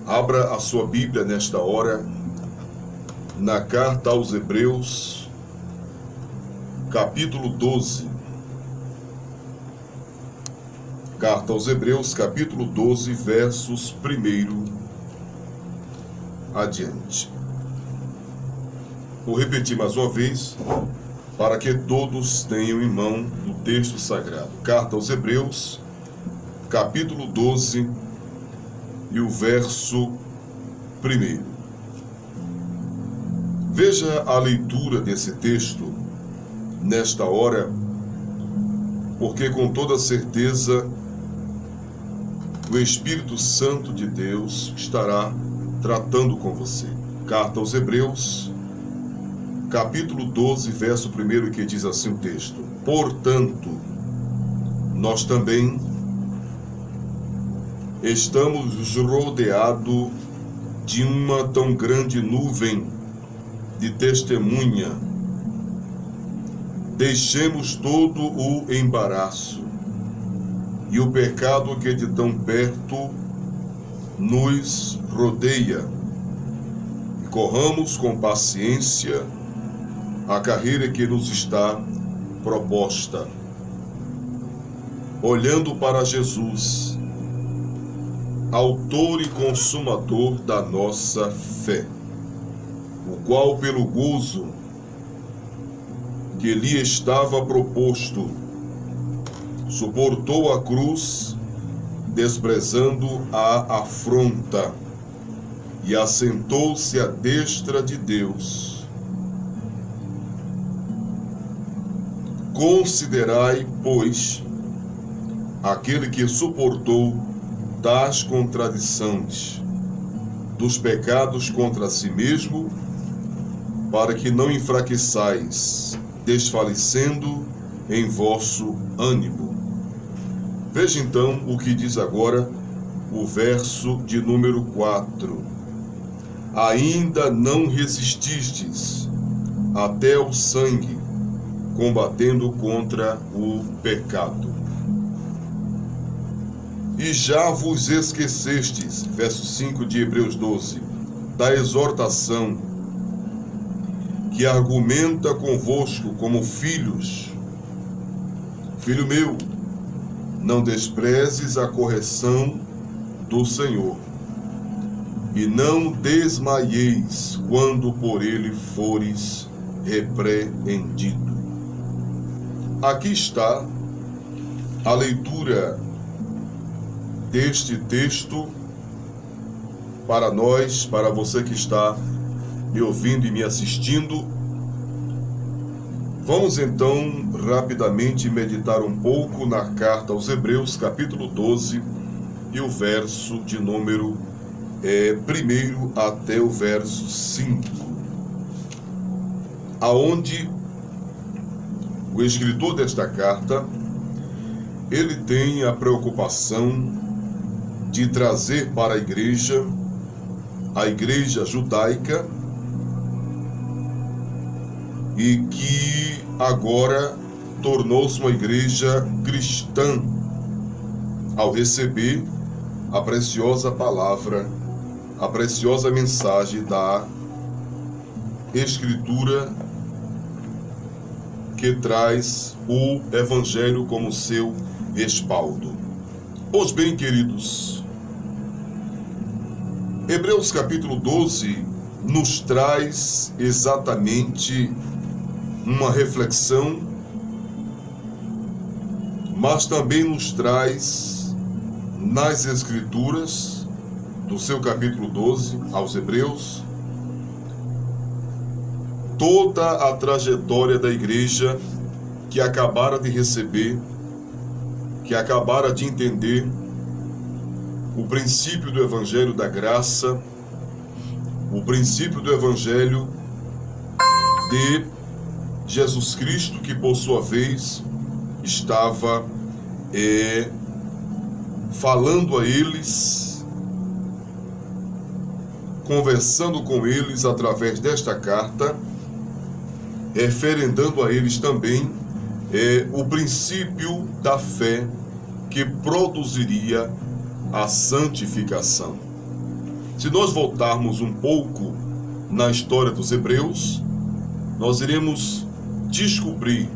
Abra a sua Bíblia nesta hora, na carta aos Hebreus, capítulo 12. Carta aos Hebreus, capítulo 12, versos 1 adiante. Vou repetir mais uma vez, para que todos tenham em mão o texto sagrado. Carta aos Hebreus, capítulo 12, e o verso 1. Veja a leitura desse texto nesta hora, porque com toda certeza o Espírito Santo de Deus estará tratando com você. Carta aos Hebreus, capítulo 12, verso 1, que diz assim o texto: Portanto, nós também estamos rodeados de uma tão grande nuvem de testemunha. Deixemos todo o embaraço e o pecado que de tão perto nos rodeia, e corramos com paciência a carreira que nos está proposta, olhando para Jesus, autor e consumador da nossa fé, o qual, pelo gozo que lhe estava proposto, suportou a cruz, desprezando a afronta, e assentou-se à destra de Deus. Considerai, pois, aquele que suportou das contradições, dos pecados contra si mesmo, para que não enfraqueçais, desfalecendo em vosso ânimo. Veja então o que diz agora o verso de número 4. Ainda não resististes até o sangue, combatendo contra o pecado. E já vos esquecestes, verso 5 de Hebreus 12, da exortação que argumenta convosco como filhos. Filho meu, não desprezes a correção do Senhor, e não desmaieis quando por ele fores repreendido. Aqui está a leitura deste texto para nós, para você que está me ouvindo e me assistindo. Vamos então rapidamente meditar um pouco na carta aos Hebreus, capítulo 12, e o verso de número 1 até o verso 5, aonde o escritor desta carta, ele tem a preocupação de trazer para a igreja judaica, e que agora tornou-se uma igreja cristã, ao receber a preciosa palavra, a preciosa mensagem da Escritura, que traz o Evangelho como seu respaldo. Pois bem, queridos, Hebreus capítulo 12 nos traz exatamente uma reflexão, mas também nos traz nas Escrituras, do seu capítulo 12 aos Hebreus, toda a trajetória da igreja que acabara de receber, que acabara de entender o princípio do Evangelho da graça, o princípio do Evangelho de Jesus Cristo, que por sua vez estava falando a eles, conversando com eles através desta carta, referendando a eles também o princípio da fé que produziria a santificação. Se nós voltarmos um pouco na história dos hebreus, nós iremos descobrir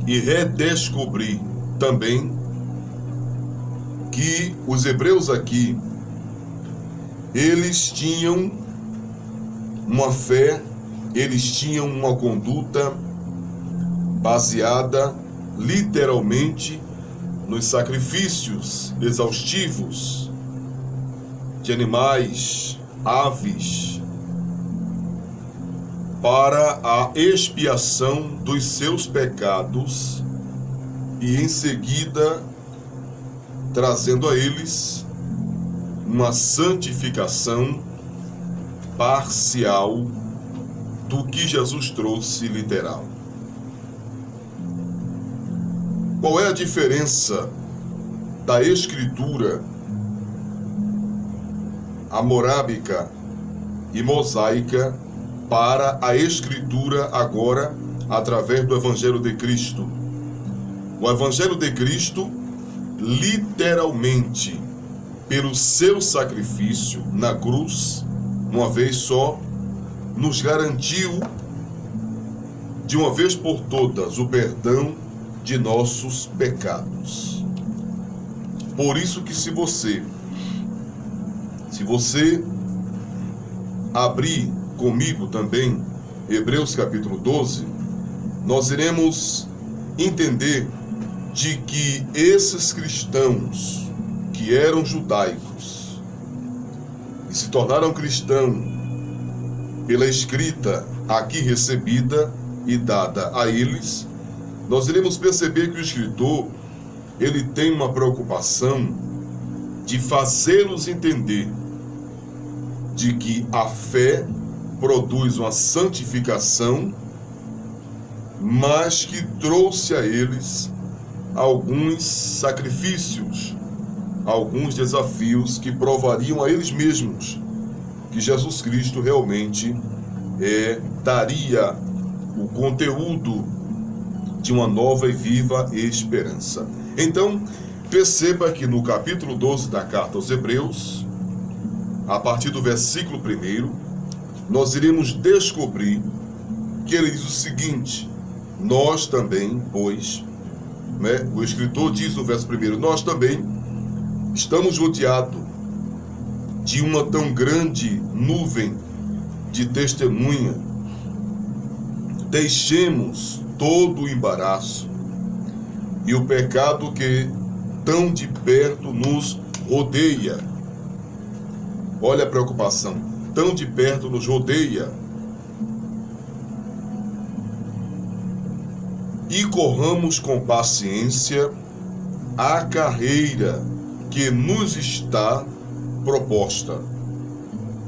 e redescobrir também que os hebreus aqui, eles tinham uma fé, eles tinham uma conduta baseada literalmente nos sacrifícios exaustivos de animais, aves, para a expiação dos seus pecados e em seguida trazendo a eles uma santificação parcial do que Jesus trouxe literal. Qual é a diferença da escritura amorábica e mosaica para a escritura agora através do Evangelho de Cristo? O Evangelho de Cristo, literalmente, pelo seu sacrifício na cruz, uma vez só, nos garantiu de uma vez por todas o perdão de nossos pecados. Por isso que se você abrir comigo também Hebreus capítulo 12, nós iremos entender de que esses cristãos que eram judaicos e se tornaram cristãos pela escrita aqui recebida e dada a eles, nós iremos perceber que o escritor, ele tem uma preocupação de fazê-los entender de que a fé produz uma santificação, mas que trouxe a eles alguns sacrifícios, alguns desafios que provariam a eles mesmos que Jesus Cristo realmente daria o conteúdo de uma nova e viva esperança. Então, perceba que no capítulo 12 da carta aos Hebreus, a partir do versículo 1, nós iremos descobrir que ele diz o seguinte: nós também, pois, o escritor diz no verso 1, nós também estamos rodeados de uma tão grande nuvem de testemunha. Deixemos todo o embaraço e o pecado que tão de perto nos rodeia. Olha a preocupação, tão de perto nos rodeia. E corramos com paciência a carreira que nos está proposta.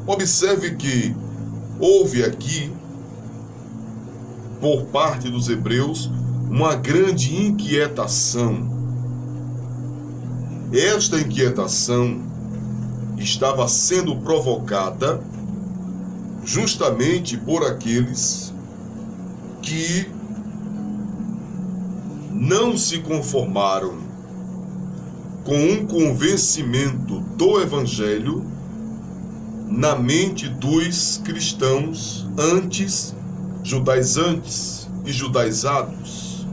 Observe que houve aqui, por parte dos hebreus, uma grande inquietação. Esta inquietação estava sendo provocada justamente por aqueles que não se conformaram com um convencimento do Evangelho na mente dos cristãos judaizantes e judaizados.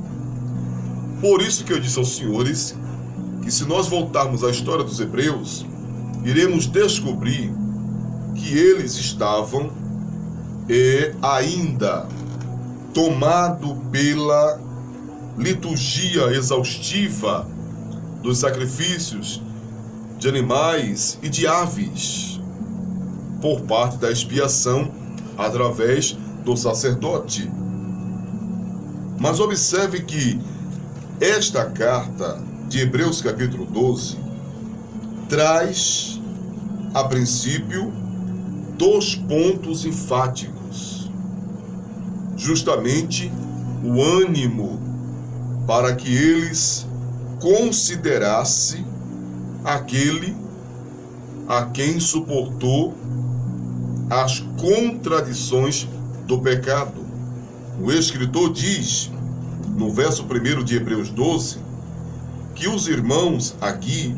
Por isso que eu disse aos senhores que se nós voltarmos à história dos hebreus, iremos descobrir que eles estavam ainda tomados pela liturgia exaustiva dos sacrifícios de animais e de aves por parte da expiação através do sacerdote. Mas observe que esta carta de Hebreus capítulo 12 traz, a princípio, 2 pontos enfáticos. Justamente o ânimo para que eles considerassem aquele a quem suportou as contradições do pecado. O escritor diz, no verso 1 de Hebreus 12, que os irmãos aqui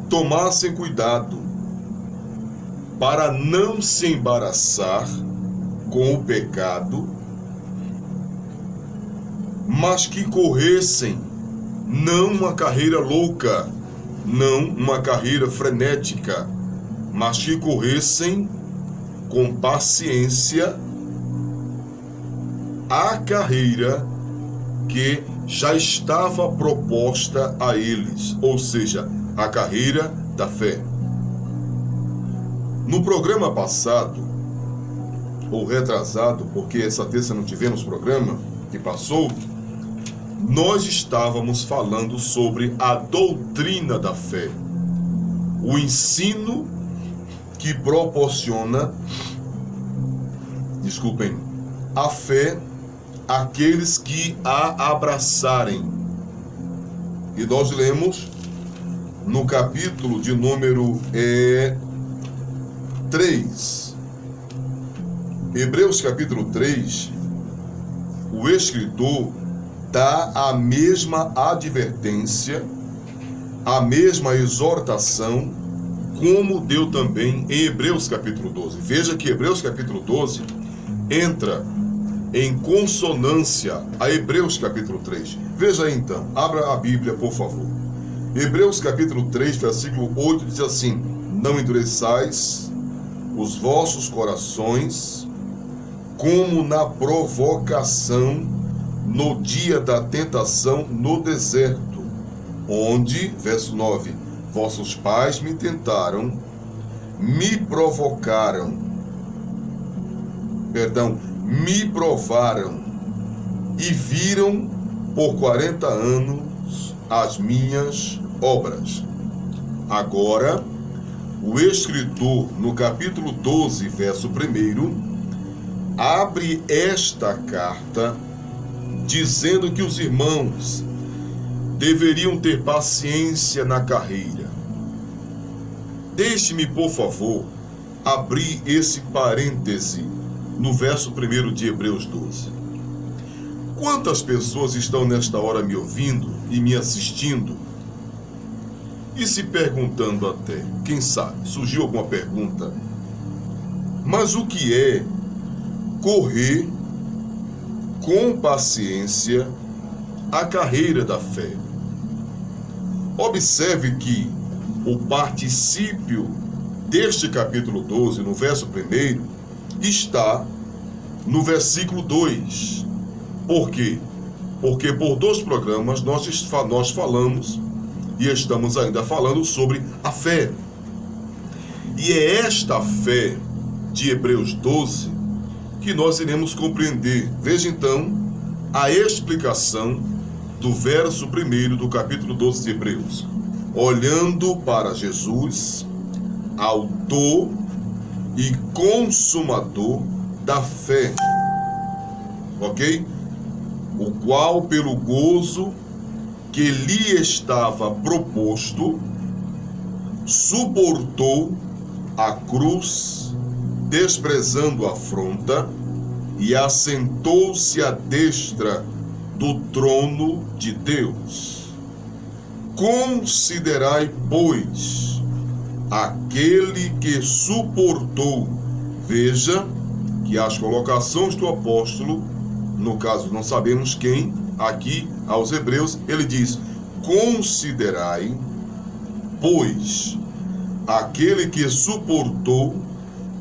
tomassem cuidado para não se embaraçar com o pecado, mas que corressem não uma carreira louca, não uma carreira frenética, mas que corressem com paciência a carreira que já estava proposta a eles, ou seja, a carreira da fé. No programa passado, ou retrasado, porque essa terça não tivemos programa que passou, nós estávamos falando sobre a doutrina da fé, o ensino que proporciona, a fé àqueles que a abraçarem. E nós lemos no capítulo de número 3, Hebreus capítulo 3, o escritor dá a mesma advertência, a mesma exortação, como deu também em Hebreus capítulo 12. Veja que Hebreus capítulo 12 entra em consonância a Hebreus capítulo 3. Veja aí então, abra a Bíblia, por favor. Hebreus capítulo 3, versículo 8 diz assim: não endureçais os vossos corações, como na provocação no dia da tentação no deserto, onde, verso 9, vossos pais me tentaram, me provocaram, me provaram e viram por 40 anos as minhas obras. Agora, o escritor, no capítulo 12, verso 1, abre esta carta dizendo que os irmãos deveriam ter paciência na carreira. Deixe-me, por favor, abrir esse parêntese no verso 1 de Hebreus 12. Quantas pessoas estão nesta hora me ouvindo e me assistindo e se perguntando até, quem sabe, surgiu alguma pergunta, mas o que é correr com paciência a carreira da fé? Observe que o particípio deste capítulo 12, no verso 1, está no versículo 2. Por quê? Porque por 2 programas nós falamos e estamos ainda falando sobre a fé. E é esta fé de Hebreus 12 que nós iremos compreender. Veja então a explicação do verso 1 do capítulo 12 de Hebreus. Olhando para Jesus, autor e consumador da fé, ok? O qual, pelo gozo que lhe estava proposto, suportou a cruz, desprezando a afronta, e assentou-se à destra do trono de Deus. Considerai, pois, aquele que suportou. Veja que as colocações do apóstolo, no caso não sabemos quem, aqui aos Hebreus, ele diz: considerai, pois, aquele que suportou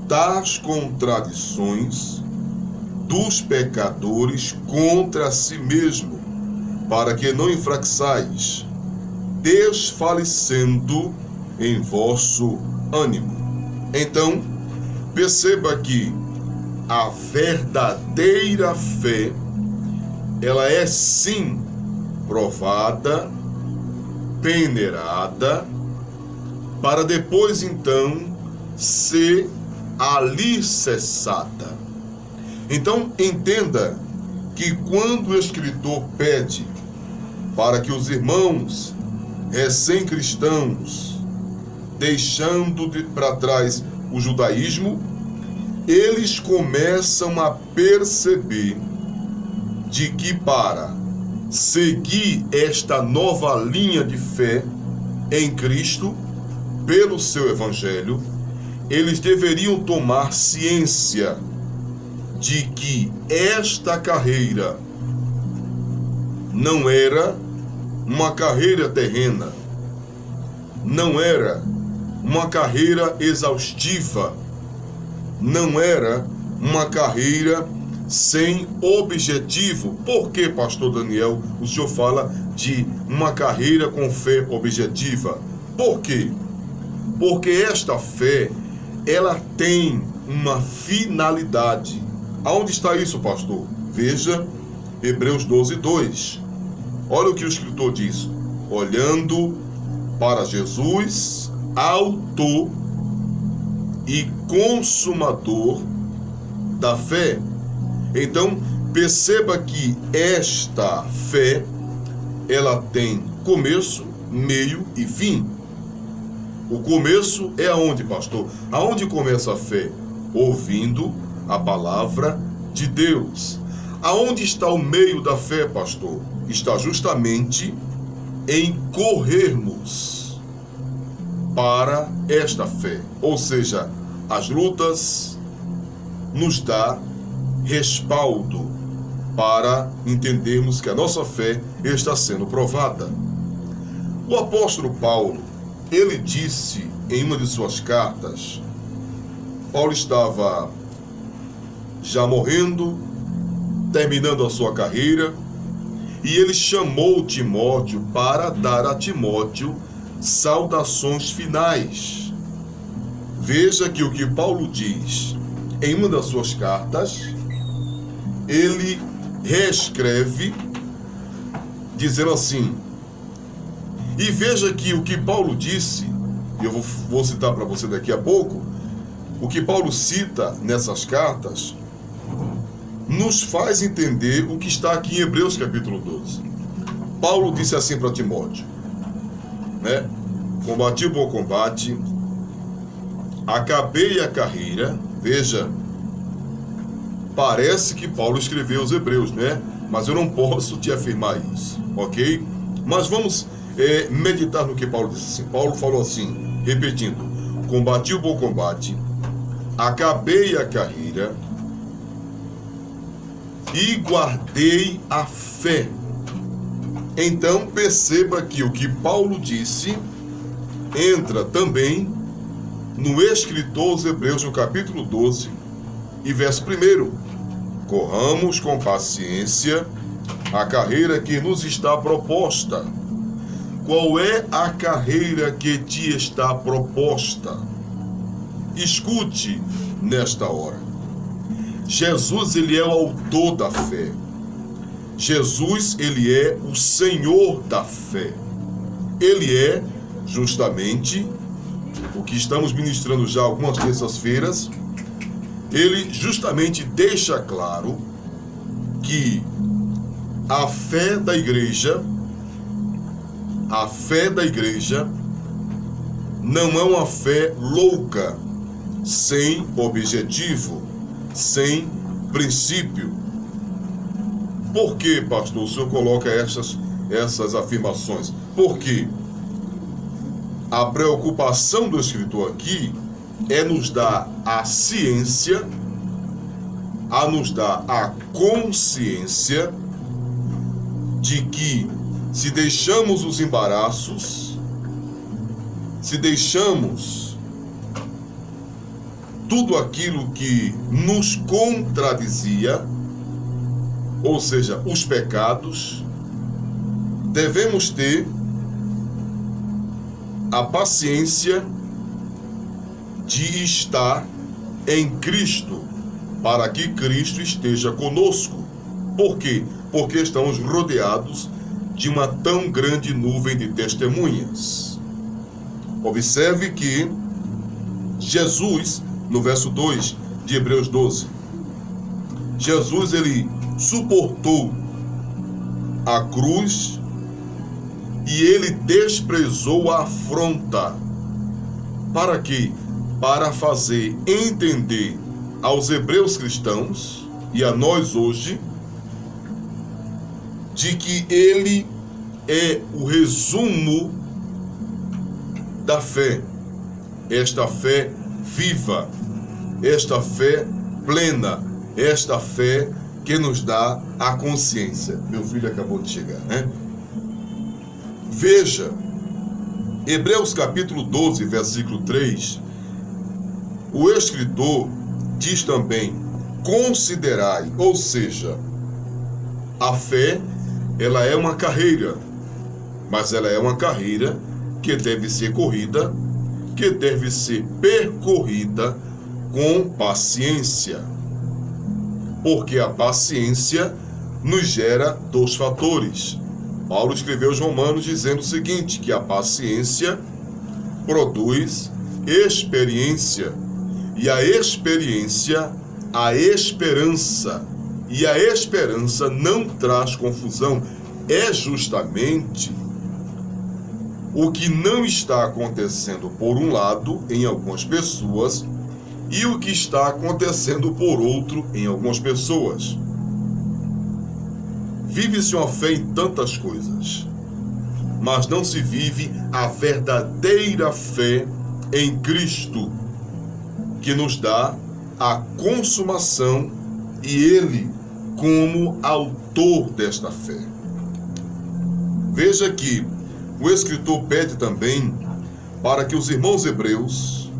tais contradições dos pecadores contra si mesmo, para que não enfraqueçais, desfalecendo em vosso ânimo. Então, perceba que a verdadeira fé, ela é sim provada, peneirada, para depois então ser alicerçada. Então entenda que quando o escritor pede para que os irmãos recém-cristãos, deixando para trás o judaísmo, eles começam a perceber de que para seguir esta nova linha de fé em Cristo, pelo seu evangelho, eles deveriam tomar ciência de que esta carreira não era uma carreira terrena, não era uma carreira exaustiva, não era uma carreira sem objetivo. Por que, pastor Daniel, o senhor fala de uma carreira com fé objetiva? Por quê? Porque esta fé, ela tem uma finalidade. Aonde está isso, pastor? Veja Hebreus 12:2. Olha o que o escritor diz: olhando para Jesus, autor e consumador da fé. Então, perceba que esta fé, ela tem começo, meio e fim. O começo é aonde, pastor? Aonde começa a fé? Ouvindo a palavra de Deus. Aonde está o meio da fé, pastor? Está justamente em corrermos para esta fé. Ou seja, as lutas nos dá respaldo para entendermos que a nossa fé está sendo provada. O apóstolo Paulo, ele disse em uma de suas cartas, Paulo estava já morrendo, terminando a sua carreira, e ele chamou Timóteo para dar a Timóteo saudações finais. Veja que o que Paulo diz em uma das suas cartas, ele reescreve dizendo assim. E veja que o que Paulo disse, eu vou citar para você daqui a pouco, o que Paulo cita nessas cartas, nos faz entender o que está aqui em Hebreus capítulo 12. Paulo disse assim para Timóteo, né? Combati o bom combate, acabei a carreira. Veja, parece que Paulo escreveu os Hebreus, né? Mas eu não posso te afirmar isso, ok? Mas vamos meditar no que Paulo disse assim. Paulo falou assim, repetindo: combati o bom combate, acabei a carreira e guardei a fé. Então perceba que o que Paulo disse entra também no escritor aos Hebreus, no capítulo 12 e verso 1. Corramos com paciência a carreira que nos está proposta. Qual é a carreira que te está proposta? Escute nesta hora. Jesus, ele é o autor da fé. Jesus, ele é o Senhor da fé. Ele é justamente o que estamos ministrando já algumas terças-feiras. Ele justamente deixa claro que a fé da igreja não é uma fé louca, sem objetivo, sem princípio. Por que, pastor, o senhor coloca essas afirmações? Porque a preocupação do escritor aqui é nos dar a ciência, nos dar a consciência de que se deixamos os embaraços, se deixamos tudo aquilo que nos contradizia, ou seja, os pecados, devemos ter a paciência de estar em Cristo, para que Cristo esteja conosco. Por quê? Porque estamos rodeados de uma tão grande nuvem de testemunhas. Observe que Jesus, no verso 2 de Hebreus 12, Jesus, ele suportou a cruz e ele desprezou a afronta. Para quê? Para fazer entender aos hebreus cristãos e a nós hoje de que ele é o resumo da fé. Esta fé viva, esta fé plena, esta fé que nos dá a consciência. Meu filho acabou de chegar, né? Veja, Hebreus capítulo 12, versículo 3, o escritor diz também, considerai, ou seja, a fé, ela é uma carreira, mas ela é uma carreira que deve ser corrida, que deve ser percorrida com paciência. Porque a paciência nos gera dois fatores. Paulo escreveu aos Romanos dizendo o seguinte, que a paciência produz experiência, e a experiência, a esperança, e a esperança não traz confusão. É justamente o que não está acontecendo por um lado em algumas pessoas e o que está acontecendo por outro em algumas pessoas. Vive-se uma fé em tantas coisas, mas não se vive a verdadeira fé em Cristo, que nos dá a consumação e Ele como autor desta fé. Veja que o escritor pede também para que os irmãos hebreus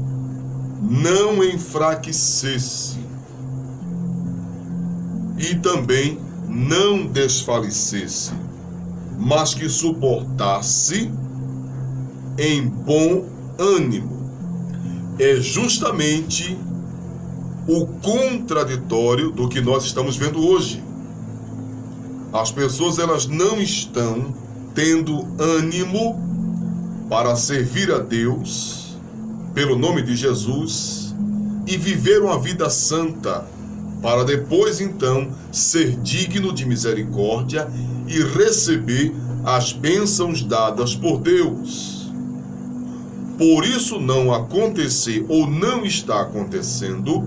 não enfraquecessem e também não desfalecesse, mas que suportasse em bom ânimo. É justamente o contraditório do que nós estamos vendo hoje. As pessoas, elas não estão tendo ânimo para servir a Deus pelo nome de Jesus e viver uma vida santa, para depois então ser digno de misericórdia e receber as bênçãos dadas por Deus. Por isso não acontecer ou não está acontecendo,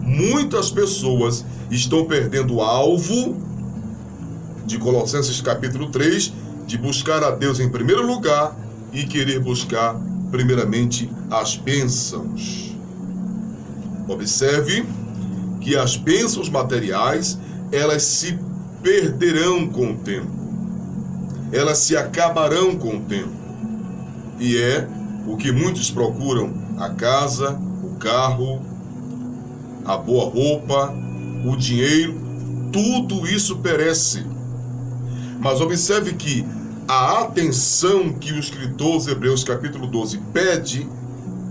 muitas pessoas estão perdendo o alvo de Colossenses capítulo 3, de buscar a Deus em primeiro lugar e querer buscar primeiramente as bênçãos. Observe que as bênçãos materiais, elas se perderão com o tempo. Elas se acabarão com o tempo. E é o que muitos procuram: a casa, o carro, a boa roupa, o dinheiro, tudo isso perece. Mas observe que a atenção que o escritor aos Hebreus capítulo 12 pede,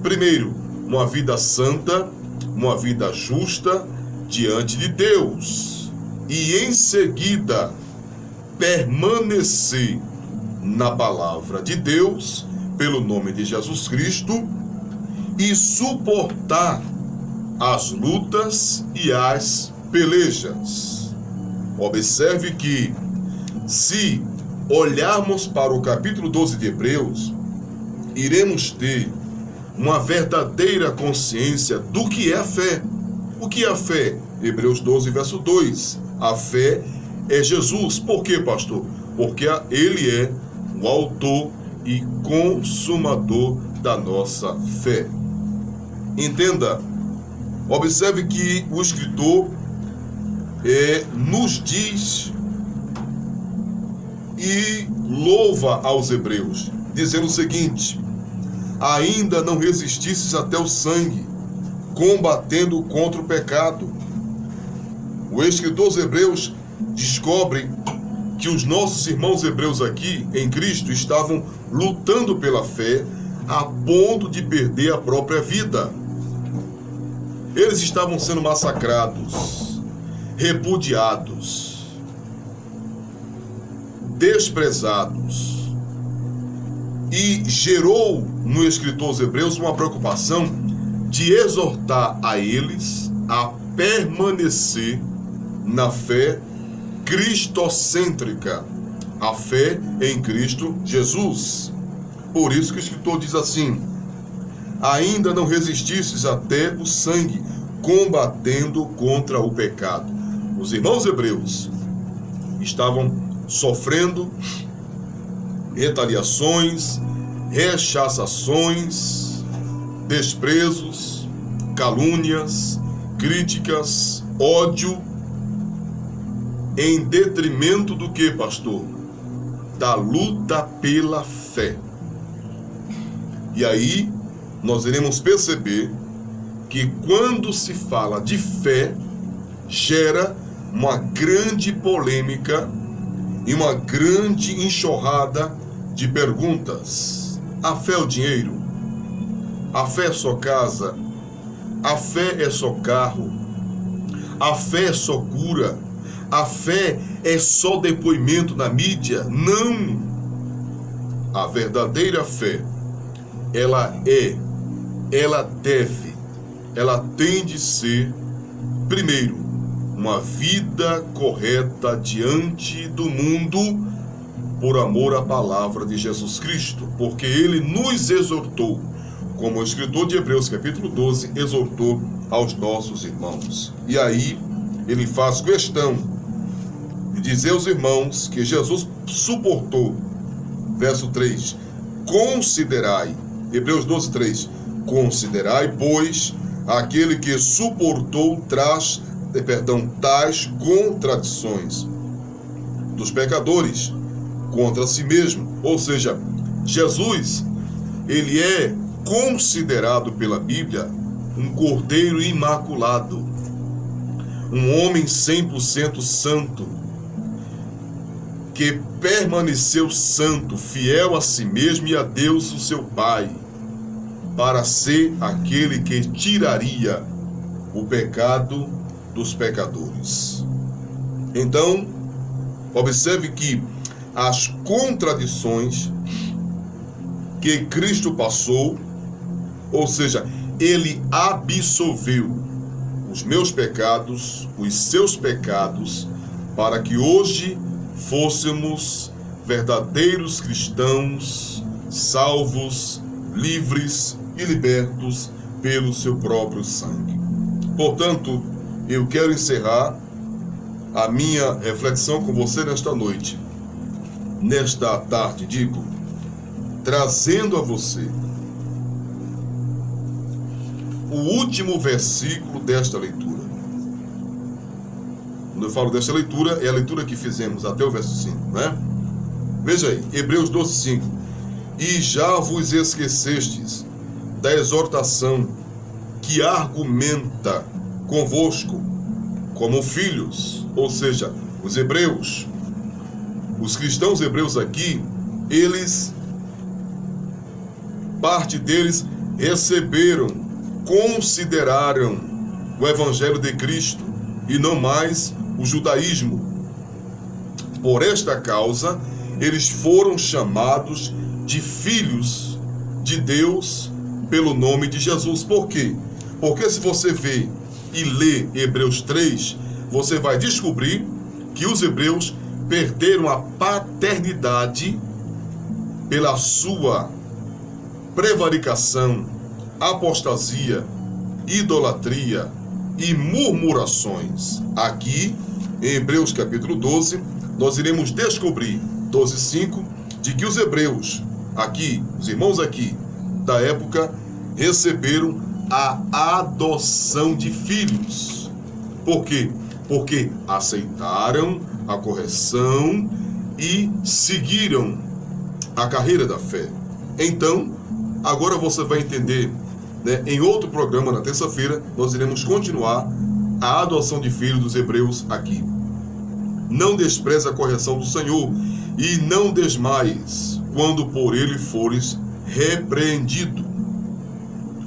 primeiro, uma vida santa, uma vida justa diante de Deus, e em seguida permanecer na palavra de Deus pelo nome de Jesus Cristo e suportar as lutas e as pelejas. Observe que, se olharmos para o capítulo 12 de Hebreus, iremos ter uma verdadeira consciência do que é a fé. O que é a fé? Hebreus 12, verso 2. A fé é Jesus. Por quê, pastor? Porque Ele é o autor e consumador da nossa fé. Entenda, observe que o escritor nos diz e louva aos hebreus, dizendo o seguinte: ainda não resististes até o sangue, combatendo contra o pecado. O escritor aos hebreus descobre que os nossos irmãos hebreus aqui em Cristo estavam lutando pela fé a ponto de perder a própria vida. Eles estavam sendo massacrados, repudiados, desprezados, e gerou no escritor aos hebreus uma preocupação de exortar a eles a permanecer na fé cristocêntrica, a fé em Cristo Jesus. Por isso que o escritor diz assim: ainda não resististes até o sangue, combatendo contra o pecado. Os irmãos hebreus estavam sofrendo retaliações, rechaçações, desprezos, calúnias, críticas, ódio, em detrimento do que, pastor? Da luta pela fé. E aí, nós iremos perceber que quando se fala de fé, gera uma grande polêmica e uma grande enxurrada de perguntas. A fé é o dinheiro? A fé é só casa? A fé é só carro? A fé é só cura? A fé é só depoimento na mídia? Não! A verdadeira fé, ela tem de ser, primeiro, uma vida correta diante do mundo por amor à palavra de Jesus Cristo, porque ele nos exortou, como o escritor de Hebreus capítulo 12 exortou aos nossos irmãos. E aí ele faz questão de dizer aos irmãos que Jesus suportou, verso 3, considerai, Hebreus 12, 3, considerai, pois, aquele que suportou tais contradições dos pecadores contra si mesmo. Ou seja, Jesus, ele é considerado pela Bíblia um cordeiro imaculado, um homem 100% santo, que permaneceu santo, fiel a si mesmo e a Deus, o seu Pai, para ser aquele que tiraria o pecado dos pecadores. Então, observe que as contradições que Cristo passou, ou seja, ele absolveu os meus pecados, os seus pecados, para que hoje fôssemos verdadeiros cristãos, salvos, livres e libertos pelo seu próprio sangue. Portanto, eu quero encerrar a minha reflexão com você nesta noite, nesta tarde, digo, trazendo a você o último versículo desta leitura. Quando eu falo desta leitura, é a leitura que fizemos até o verso 5, né? Veja aí, Hebreus 12, 5. E já vos esquecestes da exortação que argumenta convosco como filhos, ou seja, os hebreus, os cristãos hebreus aqui, eles, parte deles receberam, consideraram o evangelho de Cristo e não mais o judaísmo. Por esta causa, eles foram chamados de filhos de Deus pelo nome de Jesus. Por quê? Porque se você vê e lê Hebreus 3, você vai descobrir que os hebreus perderam a paternidade pela sua prevaricação, apostasia, idolatria e murmurações. Aqui, em Hebreus capítulo 12, nós iremos descobrir, 12:5, de que os hebreus, aqui, os irmãos aqui, da época, receberam a adoção de filhos. Por quê? Porque aceitaram a correção e seguiram a carreira da fé. Então, agora você vai entender, né? Em outro programa, na terça-feira, nós iremos continuar a adoção de filhos dos hebreus aqui. Não despreze a correção do Senhor e não desmaies quando por ele fores repreendido.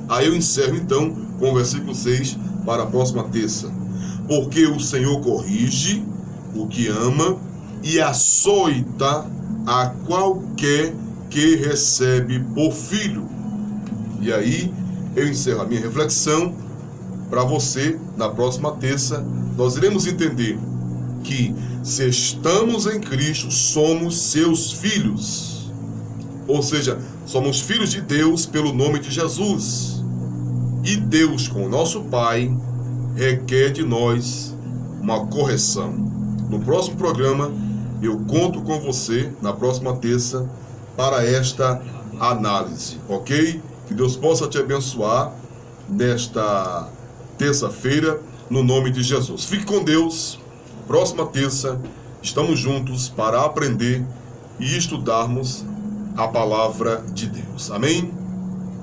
Aí eu encerro então com o versículo 6 para a próxima terça. Porque o Senhor corrige o que ama e açoita a qualquer que recebe por filho. E aí eu encerro a minha reflexão para você. Na próxima terça nós iremos entender que se estamos em Cristo, somos seus filhos. Ou seja, somos filhos de Deus pelo nome de Jesus. E Deus, como nosso Pai, requer de nós uma correção. No próximo programa, eu conto com você, na próxima terça, para esta análise, ok? Que Deus possa te abençoar nesta terça-feira, no nome de Jesus. Fique com Deus. Próxima terça, estamos juntos para aprender e estudarmos a palavra de Deus. Amém?